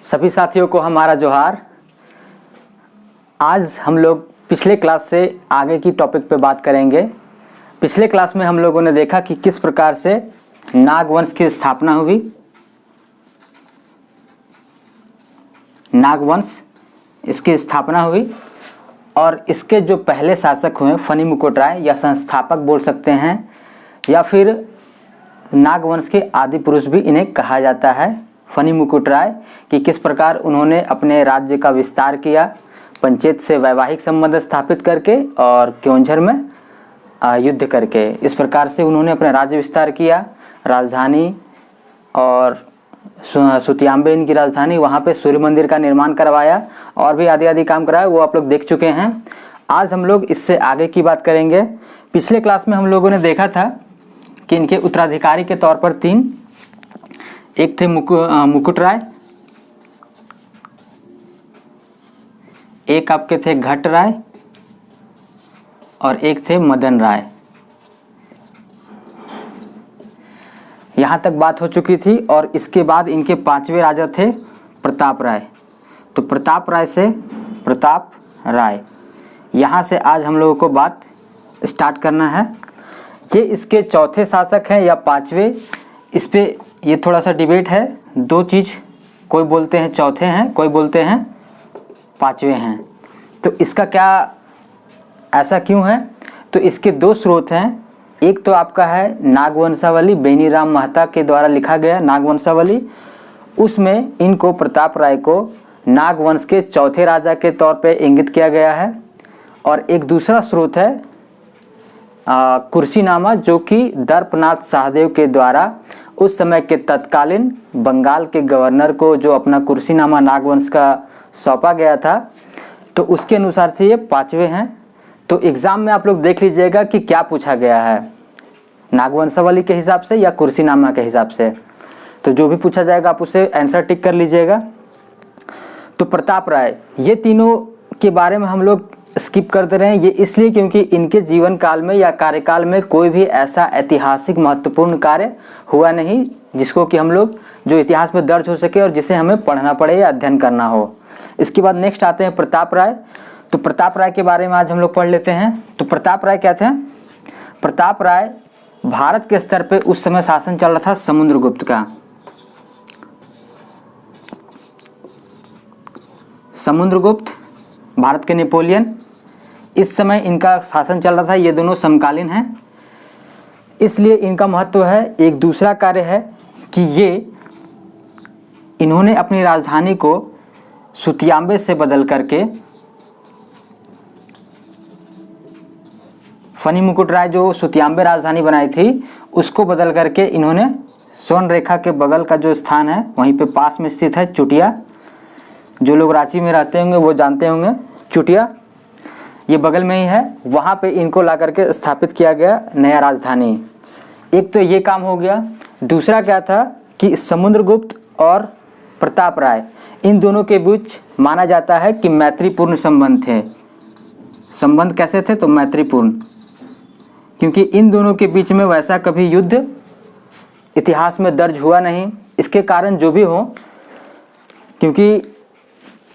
सभी साथियों को हमारा जोहार। आज हम लोग पिछले क्लास से आगे की टॉपिक पे बात करेंगे। पिछले क्लास में हम लोगों ने देखा कि किस प्रकार से नागवंश की स्थापना हुई। नागवंश इसकी स्थापना हुई और इसके जो पहले शासक हुए फनी मुकुट राय या संस्थापक बोल सकते हैं, या फिर नागवंश के आदि पुरुष भी इन्हें कहा जाता है। फनी मुकुट राय कि किस प्रकार उन्होंने अपने राज्य का विस्तार किया, पंचायत से वैवाहिक संबंध स्थापित करके और क्योंझर में युद्ध करके। इस प्रकार से उन्होंने अपना राज्य विस्तार किया। राजधानी और सुतियांबे इनकी राजधानी, वहाँ पे सूर्य मंदिर का निर्माण करवाया और भी आदि आदि काम कराया, वो आप लोग देख चुके हैं। आज हम लोग इससे आगे की बात करेंगे। पिछले क्लास में हम लोगों ने देखा था कि इनके उत्तराधिकारी के तौर पर तीन, एक थे मुकुट राय, एक आपके थे घट राय और एक थे मदन राय। यहाँ तक बात हो चुकी थी। और इसके बाद इनके पांचवें राजा थे प्रताप राय। तो प्रताप राय से प्रताप राय, यहाँ से आज हम लोगों को बात स्टार्ट करना है। ये इसके चौथे शासक हैं या पांचवें, इस पे ये थोड़ा सा डिबेट है। दो चीज़, कोई बोलते हैं चौथे हैं, कोई बोलते हैं पांचवें हैं। तो इसका क्या, ऐसा क्यों है? तो इसके दो स्रोत हैं। एक तो आपका है नागवंशावली, बेनीराम मेहता के द्वारा लिखा गया नागवंशावली। उसमें इनको प्रताप राय को नागवंश के चौथे राजा के तौर पे इंगित किया गया है। और एक दूसरा स्रोत है कुर्सीनामा, जो कि दर्पनाथ सहदेव के द्वारा उस समय के तत्कालीन बंगाल के गवर्नर को जो अपना कुर्सीनामा नागवंश का सौंपा गया था, तो उसके अनुसार से ये पांचवें हैं। तो एग्ज़ाम में आप लोग देख लीजिएगा कि क्या पूछा गया है, नागवंशावली के हिसाब से या कुर्सीनामा के हिसाब से। तो जो भी पूछा जाएगा आप उसे आंसर टिक कर लीजिएगा। तो प्रताप राय, ये तीनों के बारे में हम लोग स्किप करते रहे। ये इसलिए क्योंकि इनके जीवन काल में या कार्यकाल में कोई भी ऐसा ऐतिहासिक महत्वपूर्ण कार्य हुआ नहीं जिसको कि हम लोग, जो इतिहास में दर्ज हो सके और जिसे हमें पढ़ना पड़े या अध्ययन करना हो। इसके बाद नेक्स्ट आते हैं प्रताप राय। तो प्रताप राय के बारे में आज हम लोग पढ़ लेते हैं। तो प्रताप राय क्या थे? प्रताप राय भारत के स्तर पे उस समय शासन चल रहा था समुद्रगुप्त का। समुद्रगुप्त भारत के नेपोलियन, इस समय इनका शासन चल रहा था। ये दोनों समकालीन हैं, इसलिए इनका महत्व है। एक दूसरा कार्य है कि ये इन्होंने अपनी राजधानी को सुतियांबे से बदल करके, फनी मुकुट राय जो सुतियांबे राजधानी बनाई थी उसको बदल करके इन्होंने स्वर्ण रेखा के बगल का जो स्थान है वहीं पे पास में स्थित है चुटिया। जो लोग रांची में रहते होंगे वो जानते होंगे चुटिया, ये बगल में ही है। वहाँ पे इनको ला करके स्थापित किया गया नया राजधानी। एक तो ये काम हो गया। दूसरा क्या था कि समुद्रगुप्त और प्रताप राय, इन दोनों के बीच माना जाता है कि मैत्रीपूर्ण संबंध थे। संबंध कैसे थे? तो मैत्रीपूर्ण, क्योंकि इन दोनों के बीच में वैसा कभी युद्ध इतिहास में दर्ज हुआ नहीं। इसके कारण जो भी हो, क्योंकि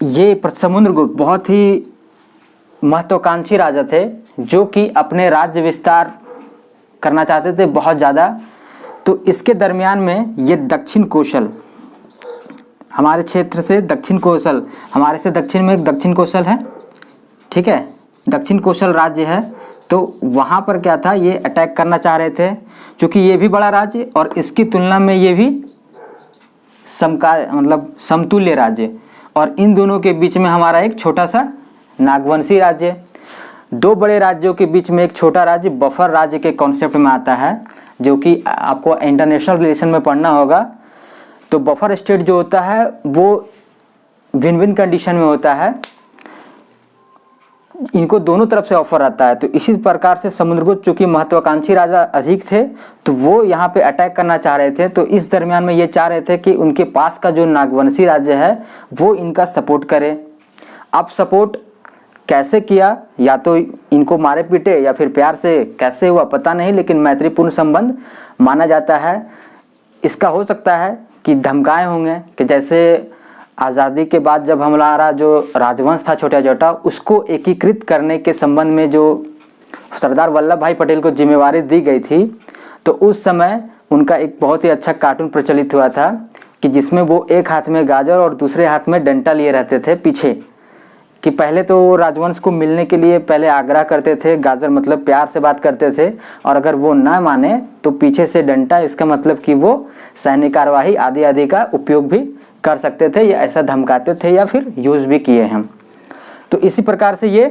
ये समुद्रगुप्त बहुत ही महत्वाकांक्षी राजा थे जो कि अपने राज्य विस्तार करना चाहते थे बहुत ज़्यादा। तो इसके दरमियान में ये दक्षिण कोशल, हमारे क्षेत्र से दक्षिण कोशल, हमारे से दक्षिण में एक दक्षिण कोशल है, ठीक है, दक्षिण कोशल राज्य है। तो वहाँ पर क्या था, ये अटैक करना चाह रहे थे, क्योंकि ये भी बड़ा राज्य और इसकी तुलना में ये भी समतुल्य राज्य। और इन दोनों के बीच में हमारा एक छोटा सा नागवंशी राज्य। दो बड़े राज्यों के बीच में एक छोटा राज्य बफर राज्य के कॉन्सेप्ट में आता है, जो कि आपको इंटरनेशनल रिलेशन में पढ़ना होगा। तो बफर स्टेट जो होता है वो विन विन कंडीशन में होता है, इनको दोनों तरफ से ऑफर आता है। तो इसी प्रकार से समुद्रगुप्त चूंकि महत्वाकांक्षी राजा अधिक थे, तो वो यहाँ पे अटैक करना चाह रहे थे। तो इस दरमियान में ये चाह रहे थे कि उनके पास का जो नागवंशी राज्य है वो इनका सपोर्ट करे। अब सपोर्ट कैसे किया, या तो इनको मारे पीटे या फिर प्यार से, कैसे हुआ पता नहीं, लेकिन मैत्रीपूर्ण संबंध माना जाता है। इसका हो सकता है कि धमकाए होंगे कि जैसे आज़ादी के बाद जब हमारा जो राजवंश था छोटा छोटा, उसको एकीकृत करने के संबंध में जो सरदार वल्लभ भाई पटेल को जिम्मेवारी दी गई थी, तो उस समय उनका एक बहुत ही अच्छा कार्टून प्रचलित हुआ था कि जिसमें वो एक हाथ में गाजर और दूसरे हाथ में डंडा लिए रहते थे पीछे, कि पहले तो वो राजवंश को मिलने के लिए पहले आग्रह करते थे, गाजर मतलब प्यार से बात करते थे, और अगर वो ना माने तो पीछे से डंडा, इसका मतलब कि वो सैनिक कार्यवाही आदि आदि का उपयोग भी कर सकते थे, या ऐसा धमकाते थे या फिर यूज़ भी किए हैं। तो इसी प्रकार से ये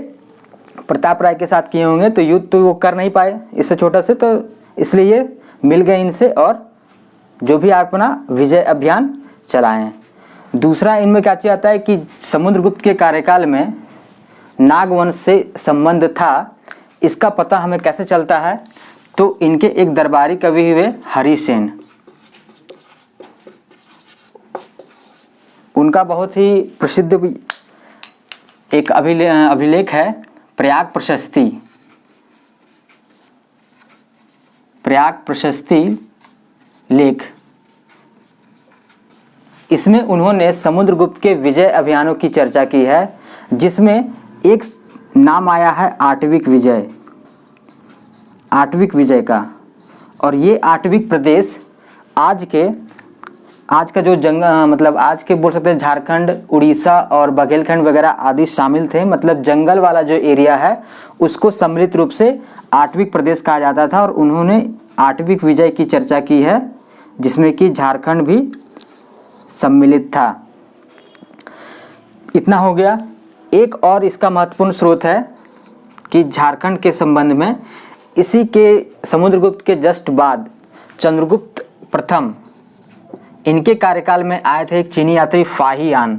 प्रताप राय के साथ किए होंगे। तो युद्ध तो वो कर नहीं पाए इससे छोटा से, तो इसलिए ये मिल गए इनसे और जो भी अपना विजय अभियान चलाएं। दूसरा इनमें क्या चीज़ आता है कि समुद्रगुप्त के कार्यकाल में नागवंश से संबंध था, इसका पता हमें कैसे चलता है? तो इनके एक दरबारी कवि हुए हरिसेन, उनका बहुत ही प्रसिद्ध एक अभिलेख है प्रयाग प्रशस्ति। प्रयाग प्रशस्ति लेख, इसमें उन्होंने समुद्रगुप्त के विजय अभियानों की चर्चा की है, जिसमें एक नाम आया है आटविक विजय, आटविक विजय का। और ये आटविक प्रदेश आज का जो मतलब आज के बोल सकते हैं झारखंड, उड़ीसा और बघेलखंड वगैरह आदि शामिल थे। मतलब जंगल वाला जो एरिया है उसको सम्मिलित रूप से आटविक प्रदेश कहा जाता था, और उन्होंने आटविक विजय की चर्चा की है, जिसमें कि झारखंड भी सम्मिलित था। इतना हो गया। एक और इसका महत्वपूर्ण स्रोत है कि झारखंड के संबंध में इसी के समुद्रगुप्त के जस्ट बाद चंद्रगुप्त प्रथम, इनके कार्यकाल में आए थे एक चीनी यात्री फाहियान।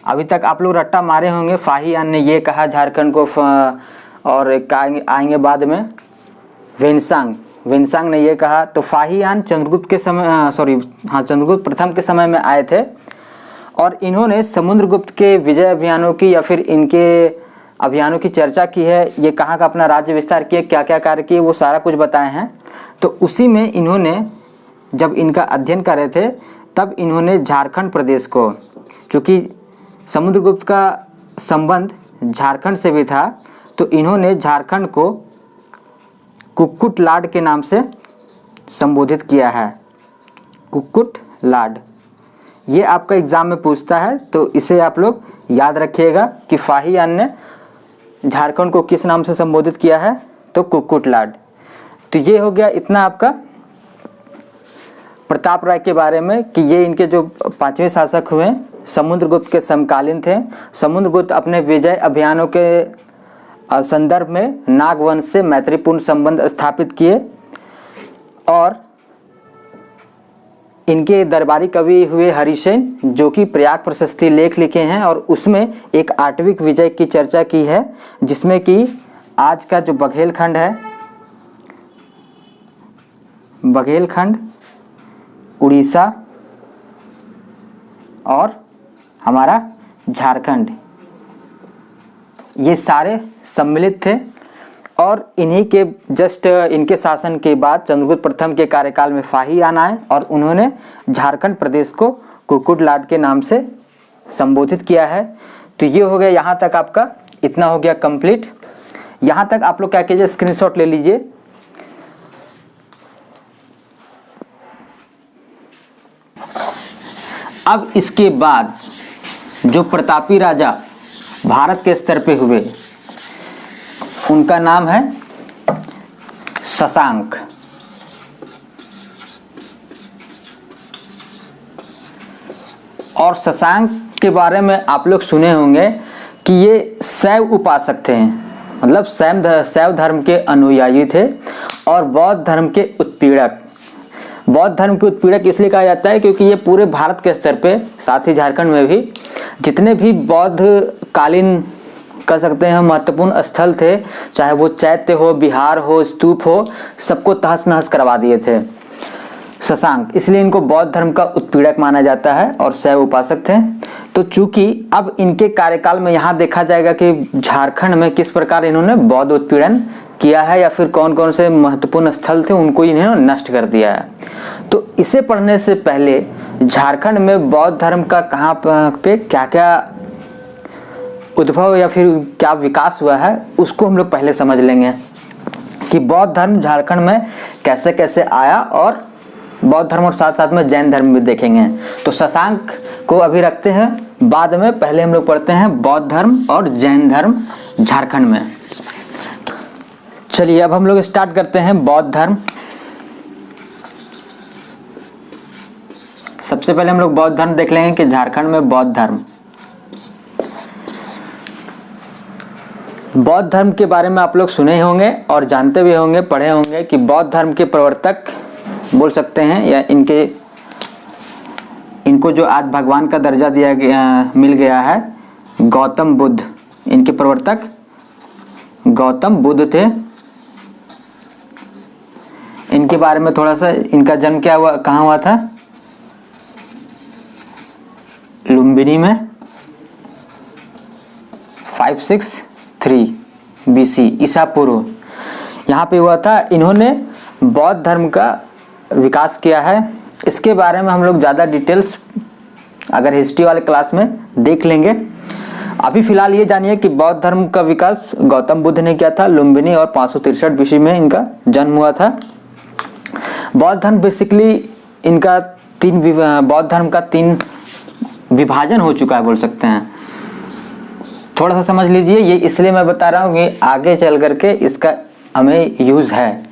अभी तक आप लोग रट्टा मारे होंगे, फाहियान ने ये कहा झारखंड को, और आएंगे बाद में वेनसांग ने ये कहा। तो फाहियान चंद्रगुप्त के समय चंद्रगुप्त प्रथम के समय में आए थे, और इन्होंने समुद्रगुप्त के विजय अभियानों की या फिर इनके अभियानों की चर्चा की है। ये कहाँ का अपना राज्य विस्तार किए, क्या क्या कार्य किए, वो सारा कुछ बताए हैं। तो उसी में इन्होंने जब इनका अध्ययन कर रहे थे तब इन्होंने झारखंड प्रदेश को, क्योंकि समुद्रगुप्त का संबंध झारखंड से भी था, तो इन्होंने झारखंड को कुक्कुट लाड के नाम से संबोधित किया है। कुक्कुट लाड, ये आपका एग्जाम में पूछता है, तो इसे आप लोग याद रखिएगा कि फाहियान ने झारखंड को किस नाम से संबोधित किया है, तो कुक्कुट लाड। तो ये हो गया इतना आपका प्रताप राय के बारे में कि ये इनके जो 5वें शासक हुए समुद्रगुप्त के समकालीन थे। समुद्रगुप्त अपने विजय अभियानों के संदर्भ में नागवंश से मैत्रीपूर्ण संबंध स्थापित किए, और इनके दरबारी कवि हुए हरिसेन, जो कि प्रयाग प्रशस्ति लेख लिखे हैं, और उसमें एक आटविक विजय की चर्चा की है, जिसमें कि आज का जो बघेलखंड है, बघेलखंड, उड़ीसा और हमारा झारखंड, ये सारे सम्मिलित थे। और इन्हीं के जस्ट इनके शासन के बाद चंद्रगुप्त प्रथम के कार्यकाल में फाहियान आए, और उन्होंने झारखंड प्रदेश को कुक्कुट लाड के नाम से संबोधित किया है। तो ये हो गया, यहाँ तक आपका इतना हो गया कंप्लीट। यहाँ तक आप लोग क्या कीजिए, स्क्रीनशॉट ले लीजिए। अब इसके बाद जो प्रतापी राजा भारत के स्तर पे हुए, उनका नाम है शशांक। और शशांक के बारे में आप लोग सुने होंगे कि ये शैव उपासक थे, मतलब शैव धर्म के अनुयायी थे, और बौद्ध धर्म के उत्पीड़क। बौद्ध धर्म के उत्पीड़क इसलिए कहा जाता है क्योंकि ये पूरे भारत के स्तर पे, साथ ही झारखंड में भी जितने भी बौद्ध कालीन कह सकते हैं महत्वपूर्ण स्थल थे, चाहे वो चैत्य हो, बिहार हो, स्तूप हो, सबको तहस नहस करवा दिए थे शशांक। इसलिए इनको बौद्ध धर्म का उत्पीड़क माना जाता है और शैव उपासक थे। तो चूंकि अब इनके कार्यकाल में यहाँ देखा जाएगा कि झारखंड में किस प्रकार इन्होंने बौद्ध उत्पीड़न किया है, या फिर कौन कौन से महत्वपूर्ण स्थल थे उनको इन्होंने नष्ट कर दिया है। तो इसे पढ़ने से पहले झारखंड में बौद्ध धर्म का कहाँ पे क्या क्या उद्भव या फिर क्या विकास हुआ है उसको हम लोग पहले समझ लेंगे कि बौद्ध धर्म झारखंड में कैसे कैसे आया, और बौद्ध धर्म और साथ साथ में जैन धर्म भी देखेंगे। तो शशांक को अभी रखते हैं बाद में, पहले हम लोग पढ़ते हैं बौद्ध धर्म और जैन धर्म झारखंड में। चलिए अब हम लोग स्टार्ट करते हैं बौद्ध धर्म। सबसे पहले हम लोग बौद्ध धर्म देख लेंगे कि झारखंड में बौद्ध धर्म के बारे में आप लोग सुने ही होंगे और जानते भी होंगे, पढ़े होंगे कि बौद्ध धर्म के प्रवर्तक बोल सकते हैं या इनको जो आज भगवान का दर्जा दिया गया मिल गया है, गौतम बुद्ध। इनके प्रवर्तक गौतम बुद्ध थे। इनके बारे में थोड़ा सा, इनका जन्म क्या हुआ, कहाँ हुआ था? लुम्बिनी में 563 BC ईसा पूर्व यहाँ पे हुआ था। इन्होंने बौद्ध धर्म का विकास किया है। इसके बारे में हम लोग ज़्यादा डिटेल्स अगर हिस्ट्री वाले क्लास में देख लेंगे। अभी फिलहाल ये जानिए कि बौद्ध धर्म का विकास गौतम बुद्ध ने किया था लुम्बिनी, और 563 BC में इनका जन्म हुआ था। बौद्ध धर्म बेसिकली इनका बौद्ध धर्म का 3 विभाजन हो चुका है बोल सकते हैं। थोड़ा सा समझ लीजिए, ये इसलिए मैं बता रहा हूँ कि आगे चल करके इसका हमें यूज है।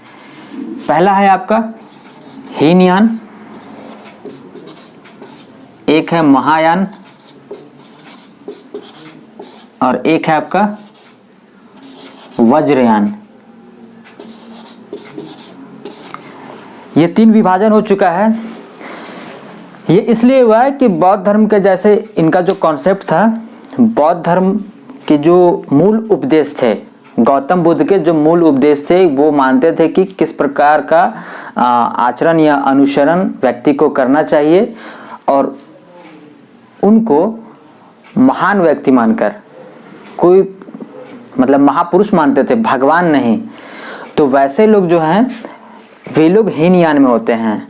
पहला है आपका हीनयान, एक है महायान, और एक है आपका वज्रयान। ये 3 विभाजन हो चुका है। ये इसलिए हुआ है कि बौद्ध धर्म के जैसे इनका जो कॉन्सेप्ट था, बौद्ध धर्म के जो मूल उपदेश थे, गौतम बुद्ध के जो मूल उपदेश थे, वो मानते थे कि किस प्रकार का आचरण या अनुसरण व्यक्ति को करना चाहिए, और उनको महान व्यक्ति मानकर, कोई मतलब महापुरुष मानते थे, भगवान नहीं। तो वैसे लोग जो हैं वे लोग हीनयान में होते हैं।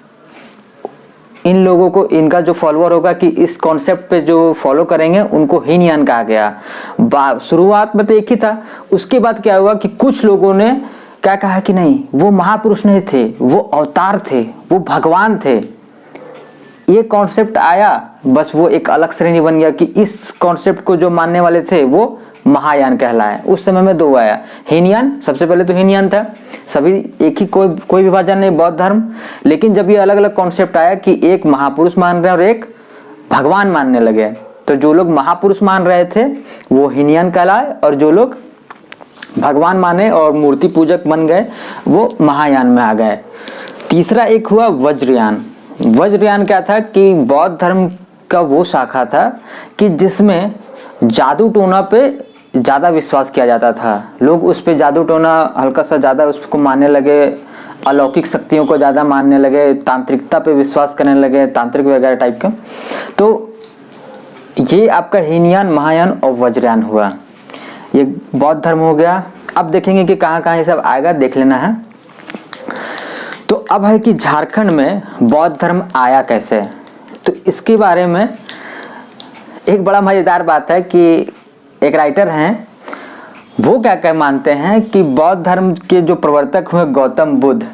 इन लोगों को, इनका जो फॉलोअर होगा कि इस कॉन्सेप्ट पे जो फॉलो करेंगे उनको हीनयान कहा गया। शुरुआत में तो एक ही था, उसके बाद क्या हुआ कि कुछ लोगों ने क्या कहा कि नहीं, वो महापुरुष नहीं थे, वो अवतार थे, वो भगवान थे। ये कॉन्सेप्ट आया, बस वो एक अलग श्रेणी बन गया कि इस कॉन्सेप्ट को जो मानने वाले थे वो महायान कहलाए। उस समय में 2 आया, हीनयान, सबसे पहले तो हीनयान था, सभी एक ही, कोई विभाजन नहीं बौद्ध धर्म। लेकिन जब ये अलग अलग कॉन्सेप्ट आया कि एक महापुरुष मान रहे हैं और एक भगवान मानने लगे, तो जो लोग महापुरुष मान रहे थे वो हीनयान कहलाए, और जो लोग भगवान माने और मूर्ति पूजक बन गए वो महायान में आ गए। तीसरा एक हुआ वज्रयान। वज्रयान क्या था कि बौद्ध धर्म का वो शाखा था कि जिसमें जादू टोना पे ज़्यादा विश्वास किया जाता था। लोग उस पे जादू टोना हल्का सा ज़्यादा उसको मानने लगे, अलौकिक शक्तियों को ज़्यादा मानने लगे, तांत्रिकता पे विश्वास करने लगे, तांत्रिक वगैरह टाइप का। तो ये आपका हीनयान, महायान और वज्रयान हुआ। ये बौद्ध धर्म हो गया। अब देखेंगे कि कहाँ कहाँ ये सब आएगा, देख लेना है। तो अब है कि झारखंड में बौद्ध धर्म आया कैसे। तो इसके बारे में एक बड़ा मज़ेदार बात है कि एक राइटर हैं, वो क्या मानते हैं कि बौद्ध धर्म के जो प्रवर्तक हुए गौतम बुद्ध,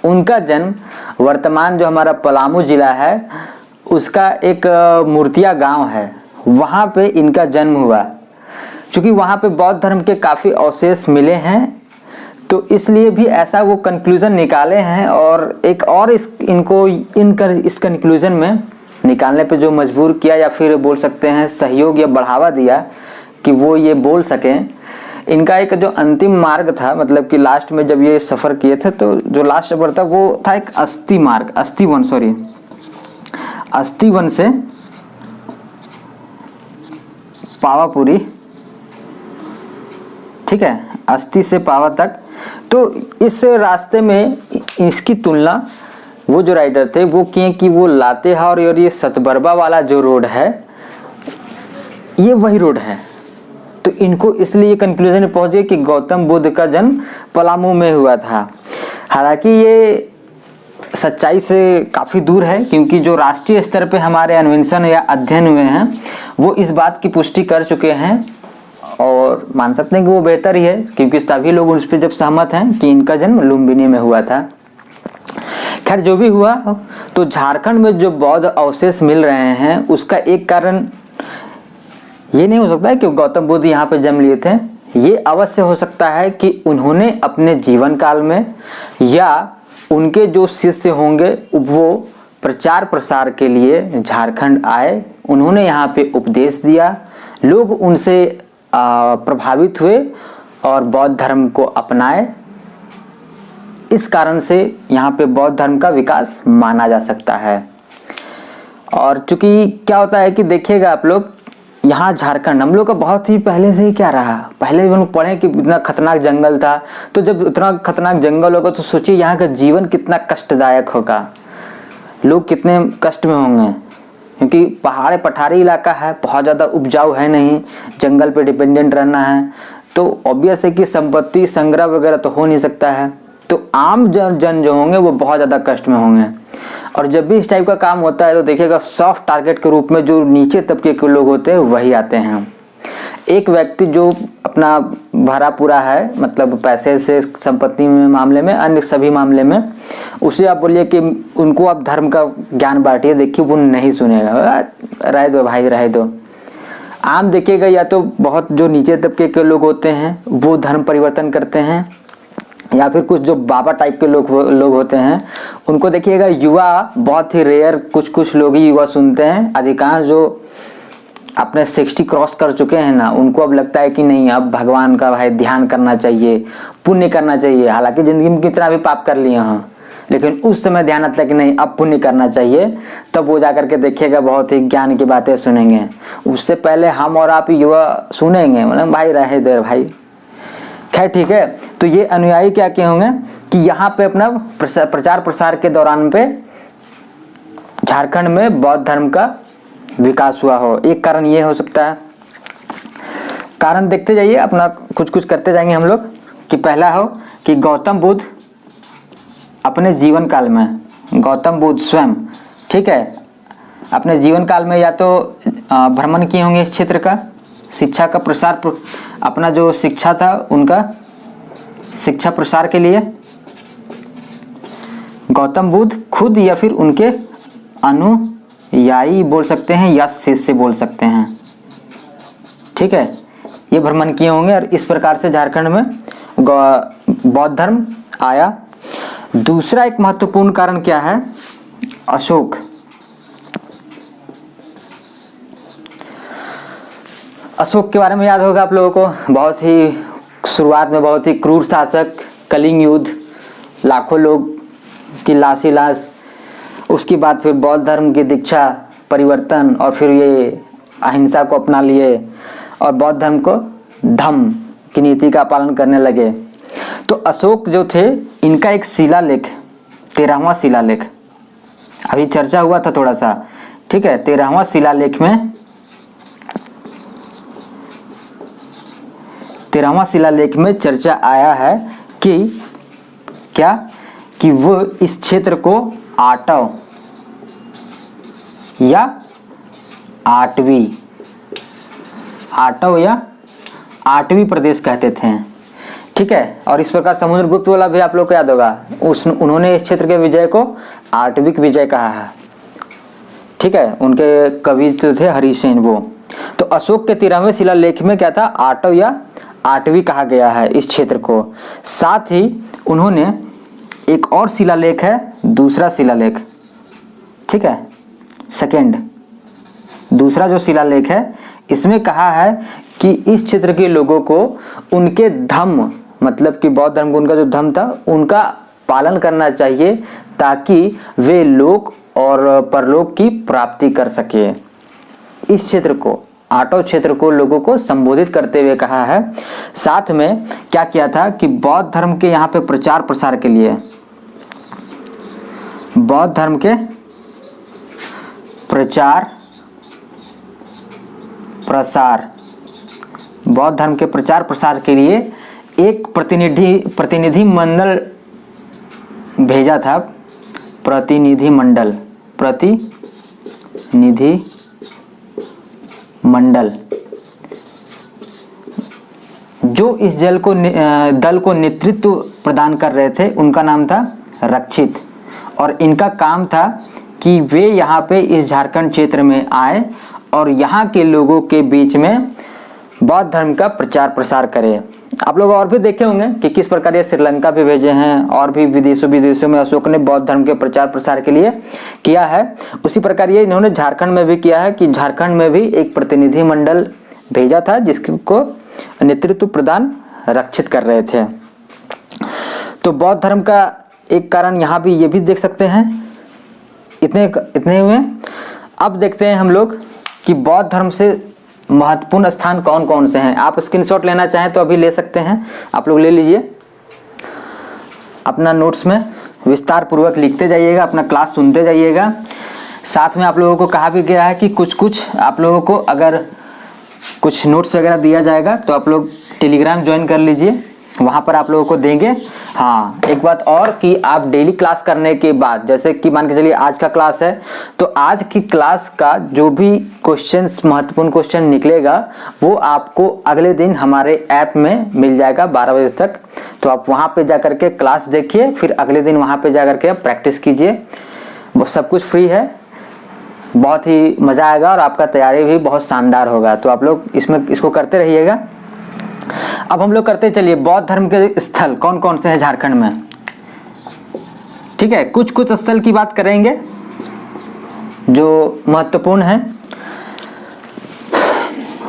उनका जन्म वर्तमान जो हमारा पलामू जिला है उसका एक मूर्तिया गांव है, वहाँ पे इनका जन्म हुआ। क्योंकि वहाँ पे बौद्ध धर्म के काफ़ी अवशेष मिले हैं, तो इसलिए भी ऐसा वो कंक्लूजन निकाले हैं। और एक और इस कंक्लूजन में निकालने पे जो मजबूर किया या फिर बोल सकते हैं सहयोग या बढ़ावा दिया कि वो ये बोल सकें, इनका एक जो अंतिम मार्ग था, मतलब कि लास्ट में जब ये सफ़र किए थे तो जो लास्ट सफ़र था वो था एक अस्थिवन से पावापुरी, ठीक है, अस्थि से पावा तक। तो इस रास्ते में इसकी तुलना वो जो राइडर थे वो किए कि वो लातेहार और ये सतबरबा वाला जो रोड है ये वही रोड है। तो इनको इसलिए कंक्लूजन में पहुंचे कि गौतम बुद्ध का जन्म पलामू में हुआ था। हालांकि ये सच्चाई से काफ़ी दूर है, क्योंकि जो राष्ट्रीय स्तर पे हमारे अन्वेषण या अध्ययन हुए हैं वो इस बात की पुष्टि कर चुके हैं और मान सकते हैं कि वो बेहतर ही है, क्योंकि सभी लोग उस पर जब सहमत हैं कि इनका जन्म लुम्बिनी में हुआ था। खैर जो भी हुआ, तो झारखंड में जो बौद्ध अवशेष मिल रहे हैं उसका एक कारण ये नहीं हो सकता है कि गौतम बुद्ध यहाँ पे जन्म लिए थे। ये अवश्य हो सकता है कि उन्होंने अपने जीवन काल में या उनके जो शिष्य होंगे वो प्रचार प्रसार के लिए झारखंड आए, उन्होंने यहाँ पे उपदेश दिया, लोग उनसे प्रभावित हुए और बौद्ध धर्म को अपनाए। इस कारण से यहाँ पे बौद्ध धर्म का विकास माना जा सकता है। और चूंकि क्या होता है कि देखिएगा आप लोग, यहाँ झारखंड हम लोग का बहुत ही पहले से ही क्या रहा, पहले हम लोग पढ़े कि इतना खतरनाक जंगल था, तो जब इतना खतरनाक जंगल होगा तो सोचिए यहाँ का जीवन कितना कष्टदायक होगा, लोग कितने कष्ट में होंगे, क्योंकि पहाड़ पठारी इलाका है, बहुत ज़्यादा उपजाऊ है नहीं, जंगल पे डिपेंडेंट रहना है, तो ऑब्वियस है कि संपत्ति संग्रह वगैरह तो हो नहीं सकता है, तो आम जन जो होंगे वो बहुत ज़्यादा कष्ट में होंगे। और जब भी इस टाइप का काम होता है तो देखिएगा सॉफ्ट टारगेट के रूप में जो नीचे तबके के लोग होते हैं वही आते हैं। एक व्यक्ति जो अपना भरा पूरा है, मतलब पैसे से, संपत्ति में मामले में, अन्य सभी मामले में, उसे आप बोलिए कि उनको आप धर्म का ज्ञान बांटिए, देखिए वो नहीं सुनेगा, रह दो भाई रह दो। आम देखिएगा या तो बहुत जो नीचे तबके के लोग होते हैं वो धर्म परिवर्तन करते हैं, या फिर कुछ जो बाबा टाइप के लोग होते हैं उनको देखिएगा। युवा बहुत ही रेयर, कुछ लोग ही युवा सुनते हैं, अधिकांश जो अपने 60 क्रॉस कर चुके हैं ना, उनको अब लगता है कि नहीं अब भगवान का भाई ध्यान करना चाहिए, पुण्य करना चाहिए। हालांकि जिंदगी में कितना भी पाप कर लिए हैं, लेकिन उस समय ध्यान आता है कि नहीं अब पुण्य करना चाहिए, तब वो जाकर के देखिएगा बहुत ही ज्ञान की बातें सुनेंगे। उससे पहले हम और आप युवा सुनेंगे मतलब भाई रहे देर भाई। खैर ठीक है, तो ये अनुयायी क्या क्या होंगे कि यहाँ पे अपना प्रचार प्रसार के दौरान पे झारखंड में बौद्ध धर्म का विकास हुआ हो, एक कारण ये हो सकता है। कारण देखते जाइए, अपना कुछ करते जाएंगे हम लोग। कि पहला हो कि गौतम बुद्ध अपने जीवन काल में, गौतम बुद्ध स्वयं, ठीक है, अपने जीवन काल में या तो भ्रमण किए होंगे इस क्षेत्र का, शिक्षा का प्रसार, अपना जो शिक्षा था उनका शिक्षा प्रसार के लिए गौतम बुद्ध खुद या फिर उनके अनुयायी बोल सकते हैं या शिष्य बोल सकते हैं, ठीक है, ये भ्रमण किए होंगे और इस प्रकार से झारखंड में बौद्ध धर्म आया। दूसरा एक महत्वपूर्ण कारण क्या है, अशोक। अशोक के बारे में याद होगा आप लोगों को, बहुत ही शुरुआत में बहुत ही क्रूर शासक, कलिंग युद्ध, लाखों लोग की लाश ही लाश, उसके बाद फिर बौद्ध धर्म की दीक्षा परिवर्तन और फिर ये अहिंसा को अपना लिए और बौद्ध धर्म को धम्म की नीति का पालन करने लगे। तो अशोक जो थे, इनका एक शिलालेख, 13वां शिलालेख अभी चर्चा हुआ था थोड़ा सा, ठीक है, 13वां शिलालेख में 13वां शिलालेख में चर्चा आया है कि क्या, कि वो इस क्षेत्र को आटव या आठवीं प्रदेश कहते थे, ठीक है। और इस प्रकार समुद्रगुप्त वाला भी आप लोग को याद होगा, उन्होंने इस क्षेत्र के विजय को आठविक विजय कहा है, ठीक है, उनके कवि तो थे हरिसेन वो। तो अशोक के 13वें शिलालेख में क्या था, आटव या आठवीं कहा गया है इस क्षेत्र को। साथ ही उन्होंने एक और शिलालेख है, दूसरा शिलालेख, ठीक है, सेकंड, दूसरा जो शिलालेख है इसमें कहा है कि इस क्षेत्र के लोगों को उनके धम्म, मतलब कि बौद्ध धर्म, उनका जो धम्म था उनका पालन करना चाहिए ताकि वे लोक और परलोक की प्राप्ति कर सके। इस क्षेत्र को, आटव क्षेत्र को लोगों को संबोधित करते हुए कहा है। साथ में क्या किया था कि बौद्ध धर्म के यहाँ पे प्रचार प्रसार के लिए, बौद्ध धर्म के प्रचार प्रसार, बौद्ध धर्म के प्रचार प्रसार के लिए एक प्रतिनिधि मंडल भेजा था प्रतिनिधि मंडल जो इस दल को नेतृत्व प्रदान कर रहे थे उनका नाम था रक्षित। और इनका काम था कि वे यहाँ पे इस झारखंड क्षेत्र में आए और यहाँ के लोगों के बीच में बौद्ध धर्म का प्रचार प्रसार करें। आप लोग और भी देखे होंगे कि किस प्रकार ये श्रीलंका भी भेजे हैं और भी विदेशों में अशोक ने बौद्ध धर्म के प्रचार प्रसार के लिए किया है। उसी प्रकार ये इन्होंने झारखंड में भी किया है कि झारखंड में भी एक प्रतिनिधि मंडल भेजा था जिसको नेतृत्व प्रदान रक्षित कर रहे थे। तो बौद्ध धर्म का एक कारण यहाँ भी ये भी देख सकते हैं। इतने हुए। अब देखते हैं हम लोग कि बौद्ध धर्म से महत्वपूर्ण स्थान कौन कौन से हैं। आप स्क्रीनशॉट लेना चाहें तो अभी ले सकते हैं, आप लोग ले लीजिए, अपना नोट्स में विस्तार पूर्वक लिखते जाइएगा, अपना क्लास सुनते जाइएगा। साथ में आप लोगों को कहा भी गया है कि कुछ आप लोगों को अगर कुछ नोट्स वगैरह दिया जाएगा तो आप लोग टेलीग्राम ज्वाइन कर लीजिए, वहाँ पर आप लोगों को देंगे। हाँ, एक बात और कि आप डेली क्लास करने के बाद, जैसे कि मान के चलिए आज का क्लास है, तो आज की क्लास का जो भी क्वेश्चंस महत्वपूर्ण क्वेश्चन निकलेगा वो आपको अगले दिन हमारे ऐप में मिल जाएगा 12 बजे तक। तो आप वहाँ पे जा करके क्लास देखिए, फिर अगले दिन वहाँ पे जा करके प्रैक्टिस कीजिए। वो सब कुछ फ्री है, बहुत ही मज़ा आएगा और आपका तैयारी भी बहुत शानदार होगा। तो आप लोग इसको करते रहिएगा। अब हम लोग करते चलिए बौद्ध धर्म के स्थल कौन कौन से हैं झारखंड में। ठीक है, कुछ स्थल की बात करेंगे जो महत्वपूर्ण हैं।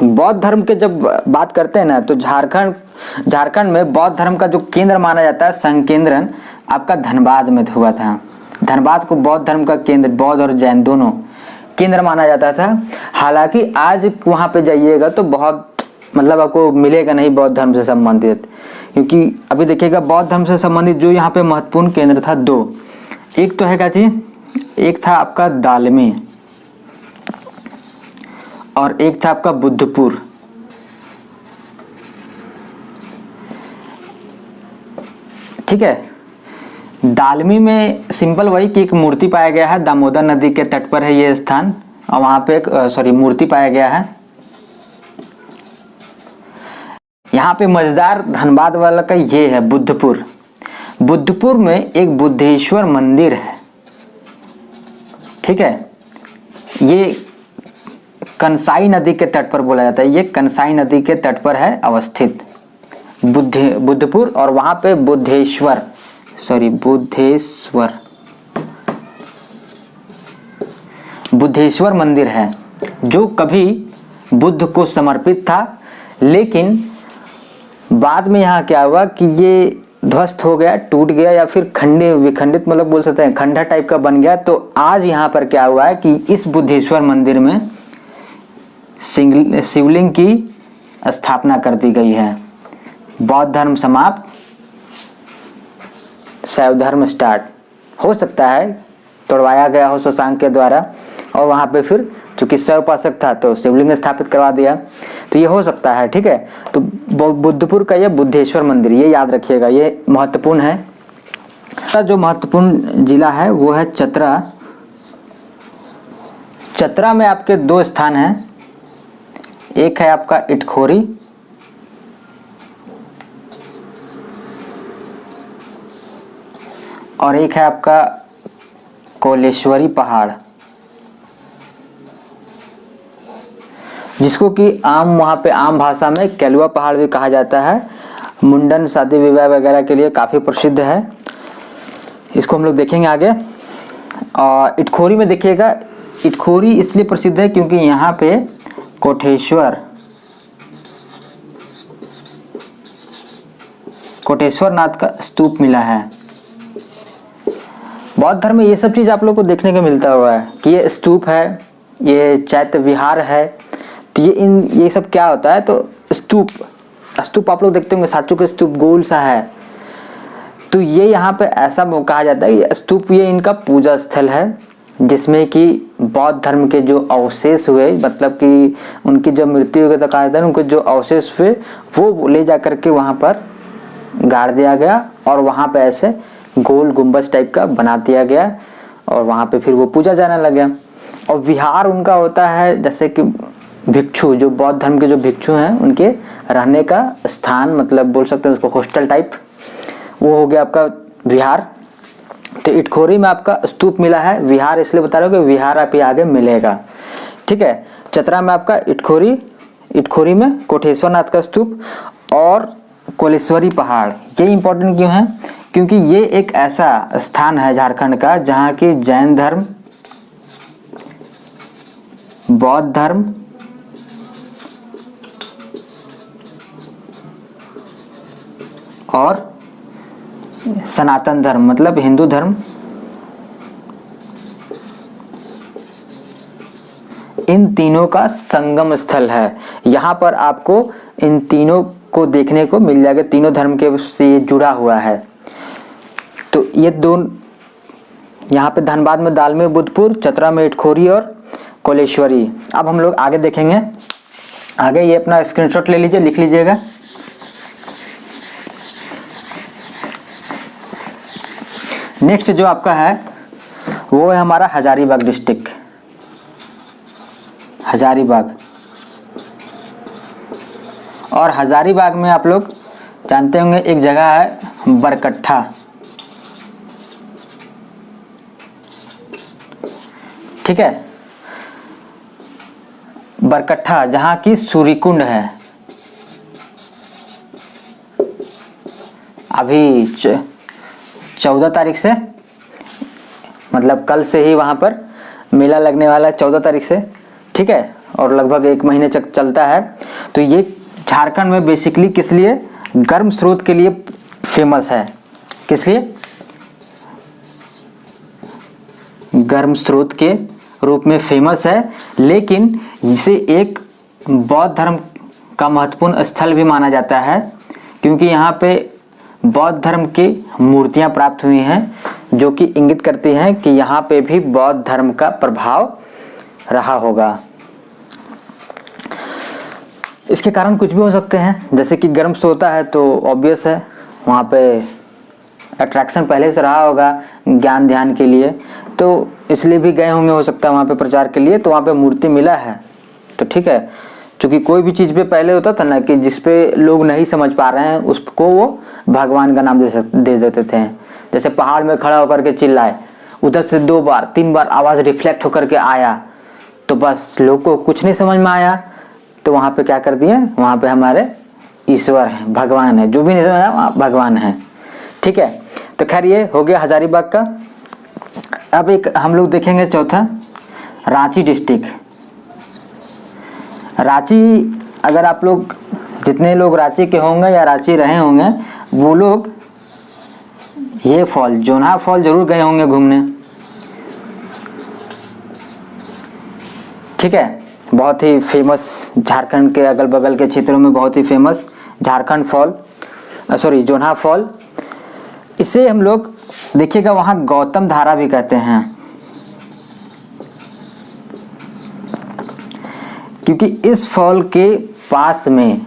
बौद्ध धर्म के जब बात करते हैं ना तो झारखंड में बौद्ध धर्म का जो केंद्र माना जाता है, संकेंद्रन आपका धनबाद में हुआ था। धनबाद को बौद्ध धर्म का केंद्र, बौद्ध और जैन दोनों केंद्र माना जाता था। हालांकि आज वहां पे जाइएगा तो बहुत मतलब आपको मिलेगा नहीं बौद्ध धर्म से संबंधित, क्योंकि अभी देखिएगा बौद्ध धर्म से संबंधित जो यहाँ पे महत्वपूर्ण केंद्र था दो, एक तो है क्या चीज, एक था आपका दालमी और एक था आपका बुद्धपुर। ठीक है, दालमी में सिंपल वही कि एक मूर्ति पाया गया है, दामोदर नदी के तट पर है ये स्थान, और वहां पे एक मूर्ति पाया गया है। यहाँ पे मजेदार धनबाद वाला का ये है बुद्धपुर में एक बुद्धेश्वर मंदिर है। ठीक है, ये कंसाई नदी के तट पर बोला जाता है, ये कंसाई नदी के तट पर है अवस्थित बुद्धपुर, और वहां पे बुद्धेश्वर मंदिर है जो कभी बुद्ध को समर्पित था, लेकिन बाद में यहाँ क्या हुआ कि ये ध्वस्त हो गया, टूट गया, या फिर विखंडित मतलब बोल सकते हैं खंडर टाइप का बन गया। तो आज यहाँ पर क्या हुआ है कि इस बुद्धेश्वर मंदिर में शिवलिंग की स्थापना कर दी गई है। बौद्ध धर्म समाप्त, शैव धर्म स्टार्ट। हो सकता है तोड़वाया गया हो शशांक के द्वारा, और वहां पे फिर चूंकि शैव उपासक था तो शिवलिंग स्थापित करवा दिया, तो ये हो सकता है। ठीक है, तो बुद्धपुर का ये बुद्धेश्वर मंदिर, ये याद रखिएगा, ये महत्वपूर्ण है। जो महत्वपूर्ण जिला है वो है चतरा। चतरा में आपके दो स्थान हैं, एक है आपका इटखोरी और एक है आपका कोलेश्वरी पहाड़, जिसको कि वहाँ पे आम भाषा में केलुआ पहाड़ भी कहा जाता है। मुंडन, शादी विवाह वगैरह के लिए काफ़ी प्रसिद्ध है। इसको हम लोग देखेंगे आगे। और इटखोरी में देखिएगा, इटखोरी इसलिए प्रसिद्ध है क्योंकि यहाँ पे कोटेश्वर नाथ का स्तूप मिला है। बौद्ध धर्म में ये सब चीज़ आप लोग को देखने को मिलता हुआ है कि ये स्तूप है, ये चैत्य विहार है। तो ये सब क्या होता है, तो स्तूप आप लोग देखते होंगे, साचू का स्तूप गोल सा है। तो ये यहाँ पे ऐसा कहा जाता है कि स्तूप ये इनका पूजा स्थल है, जिसमें कि बौद्ध धर्म के जो अवशेष हुए, मतलब कि उनकी जब मृत्यु हो गई तो कहा जाता है उनके जो अवशेष हुए वो ले जा करके वहाँ पर गाड़ दिया गया, और वहाँ पे ऐसे गोल गुंबज टाइप का बना दिया गया। और वहाँ पे फिर वो पूजा जाने लगे। और विहार उनका होता है जैसे कि भिक्षु, जो बौद्ध धर्म के जो भिक्षु हैं उनके रहने का स्थान, मतलब बोल सकते हैं उसको हॉस्टल टाइप, वो हो गया आपका विहार। तो इटखोरी में आपका स्तूप मिला है, विहार इसलिए बता रहा हूँ कि विहार आप आगे मिलेगा, ठीक है। चतरा में आपका इटखोरी में कोटेश्वर नाथ का स्तूप और कोलेश्वरी पहाड़। ये इंपॉर्टेंट क्यों है? क्योंकि ये एक ऐसा स्थान है झारखंड का जहाँ की जैन धर्म, बौद्ध धर्म और सनातन धर्म मतलब हिंदू धर्म, इन तीनों का संगम स्थल है। यहाँ पर आपको इन तीनों को देखने को मिल जाएगा, तीनों धर्म के से ये जुड़ा हुआ है। तो ये दोनों यहाँ पे धनबाद में दालमी बुद्धपुर, चतरा में इटखोरी और कोलेश्वरी। अब हम लोग आगे देखेंगे। आगे ये अपना स्क्रीनशॉट ले लीजिए, लिख लीजिएगा। नेक्स्ट जो आपका है वो है हमारा हजारीबाग डिस्ट्रिक्ट, हजारीबाग। और हजारीबाग में आप लोग जानते होंगे एक जगह है बरकट्ठा, ठीक है, बरकट्ठा जहां की सूर्यकुंड है। अभी 14 तारीख से, मतलब कल से ही वहां पर मेला लगने वाला है, 14 तारीख से, ठीक है, और लगभग 1 महीने तक चलता है। तो ये झारखंड में बेसिकली किस लिए? गर्म स्रोत के लिए फेमस है। किस लिए? गर्म स्रोत के रूप में फेमस है, लेकिन इसे एक बौद्ध धर्म का महत्वपूर्ण स्थल भी माना जाता है, क्योंकि यहाँ पे बौद्ध धर्म की मूर्तियां प्राप्त हुई हैं जो कि इंगित करती हैं कि यहाँ पे भी बौद्ध धर्म का प्रभाव रहा होगा। इसके कारण कुछ भी हो सकते हैं, जैसे कि गर्म से होता है तो ऑब्वियस है वहाँ पे अट्रैक्शन पहले से रहा होगा ज्ञान ध्यान के लिए, तो इसलिए भी गए होंगे, हो सकता है वहाँ पे प्रचार के लिए, तो वहाँ पे मूर्ति मिला है तो ठीक है। क्योंकि कोई भी चीज़ पे पहले होता था ना कि जिस पे लोग नहीं समझ पा रहे हैं उसको वो भगवान का नाम दे देते थे। जैसे पहाड़ में खड़ा होकर के चिल्लाए, उधर से 2 बार 3 बार आवाज़ रिफ्लेक्ट होकर के आया, तो बस लोग को कुछ नहीं समझ में आया, तो वहाँ पे क्या कर दिए, वहाँ पे हमारे ईश्वर हैं, भगवान है, जो भी नहीं समझ आया वहाँ भगवान है, ठीक है। तो खैर ये हो गया हजारीबाग का। अब एक हम लोग देखेंगे चौथा, रांची डिस्ट्रिक्ट। रांची, अगर आप लोग जितने लोग रांची के होंगे या रांची रहे होंगे, वो लोग ये फॉल, जोन्हा फॉल जरूर गए होंगे घूमने, ठीक है। बहुत ही फेमस, झारखंड के अगल बगल के क्षेत्रों में बहुत ही famous Jharkhand fall, sorry Jonha fall. इसे हम लोग देखिएगा वहाँ गौतम धारा भी कहते हैं, क्योंकि इस फॉल के पास में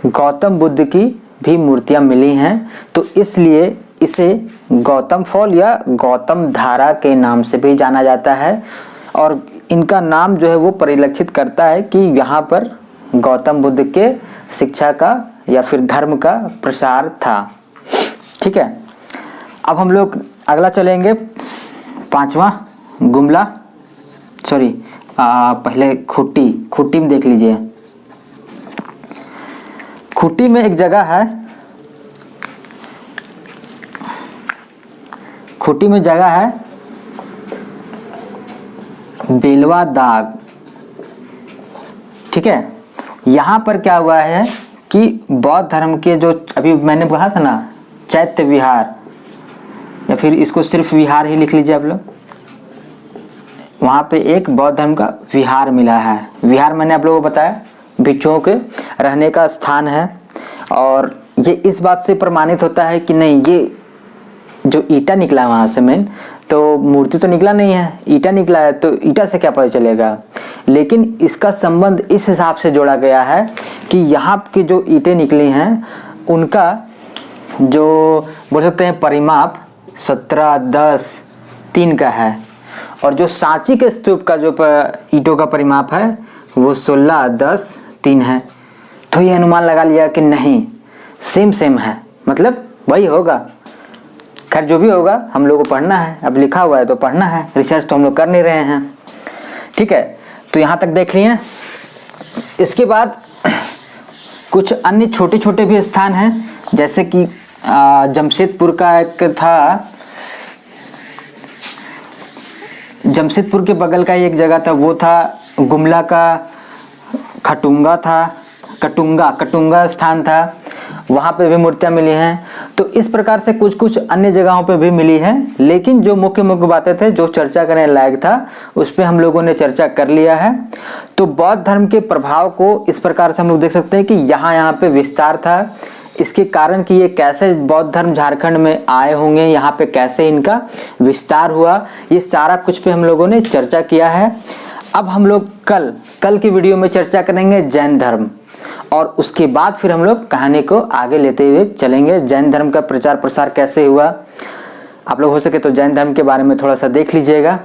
गौतम बुद्ध की भी मूर्तियां मिली हैं, तो इसलिए इसे गौतम फॉल या गौतम धारा के नाम से भी जाना जाता है। और इनका नाम जो है वो परिलक्षित करता है कि यहाँ पर गौतम बुद्ध के शिक्षा का या फिर धर्म का प्रसार था, ठीक है। अब हम लोग अगला चलेंगे, 5वां गुमला, सॉरी पहले खूंटी में देख लीजिए। खूंटी में एक जगह है, खूंटी में जगह है बेलवा दाग, ठीक है। यहाँ पर क्या हुआ है कि बौद्ध धर्म के जो अभी मैंने कहा था ना चैत्य विहार, या फिर इसको सिर्फ विहार ही लिख लीजिए आप लोग, वहाँ पे एक बौद्ध धर्म का विहार मिला है। विहार मैंने आप लोगों को बताया भिक्षुओं के रहने का स्थान है, और ये इस बात से प्रमाणित होता है कि नहीं, ये जो ईटा निकला है वहाँ से मेन, तो मूर्ति तो निकला नहीं है, ईटा निकला है, तो ईटा से क्या पता चलेगा। लेकिन इसका संबंध इस हिसाब से जोड़ा गया है कि यहाँ की जो ईंटें निकली हैं उनका जो बोल सकते हैं परिमाप 17, 10 3 का है, और जो सांची के स्तूप का जो ईंटों का परिमाप है वो 16, 10, 3 है। तो ये अनुमान लगा लिया कि नहीं, सेम है, मतलब वही होगा। खैर जो भी होगा हम लोग को पढ़ना है, अब लिखा हुआ है तो पढ़ना है, रिसर्च तो हम लोग कर नहीं रहे हैं। ठीक है, तो यहाँ तक देख लिए। इसके बाद कुछ अन्य छोटे छोटे भी स्थान हैं, जैसे कि जमशेदपुर का एक था, जमशेदपुर के बगल का एक जगह था, वो था गुमला का खटुंगा था, कटुंगा स्थान था, वहाँ पे भी मूर्तियाँ मिली हैं। तो इस प्रकार से कुछ कुछ अन्य जगहों पे भी मिली हैं, लेकिन जो मुख्य बातें थे जो चर्चा करने लायक था उस पे हम लोगों ने चर्चा कर लिया है। तो बौद्ध धर्म के प्रभाव को इस प्रकार से हम लोग देख सकते हैं कि यहाँ पे विस्तार था, इसके कारण कि ये कैसे बौद्ध धर्म झारखंड में आए होंगे, यहाँ पे कैसे इनका विस्तार हुआ, ये सारा कुछ पे हम लोगों ने चर्चा किया है। अब हम लोग कल की वीडियो में चर्चा करेंगे जैन धर्म, और उसके बाद फिर हम लोग कहानी को आगे लेते हुए चलेंगे। जैन धर्म का प्रचार प्रसार कैसे हुआ, आप लोग हो सके तो जैन धर्म के बारे में थोड़ा सा देख लीजिएगा,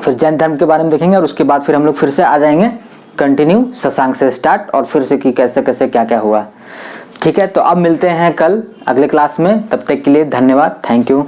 फिर जैन धर्म के बारे में देखेंगे, और उसके बाद फिर हम लोग फिर से आ जाएंगे कंटिन्यू शशांक से स्टार्ट, और फिर से कि कैसे कैसे क्या क्या हुआ। ठीक है, तो अब मिलते हैं कल अगले क्लास में, तब तक के लिए धन्यवाद, थैंक यू।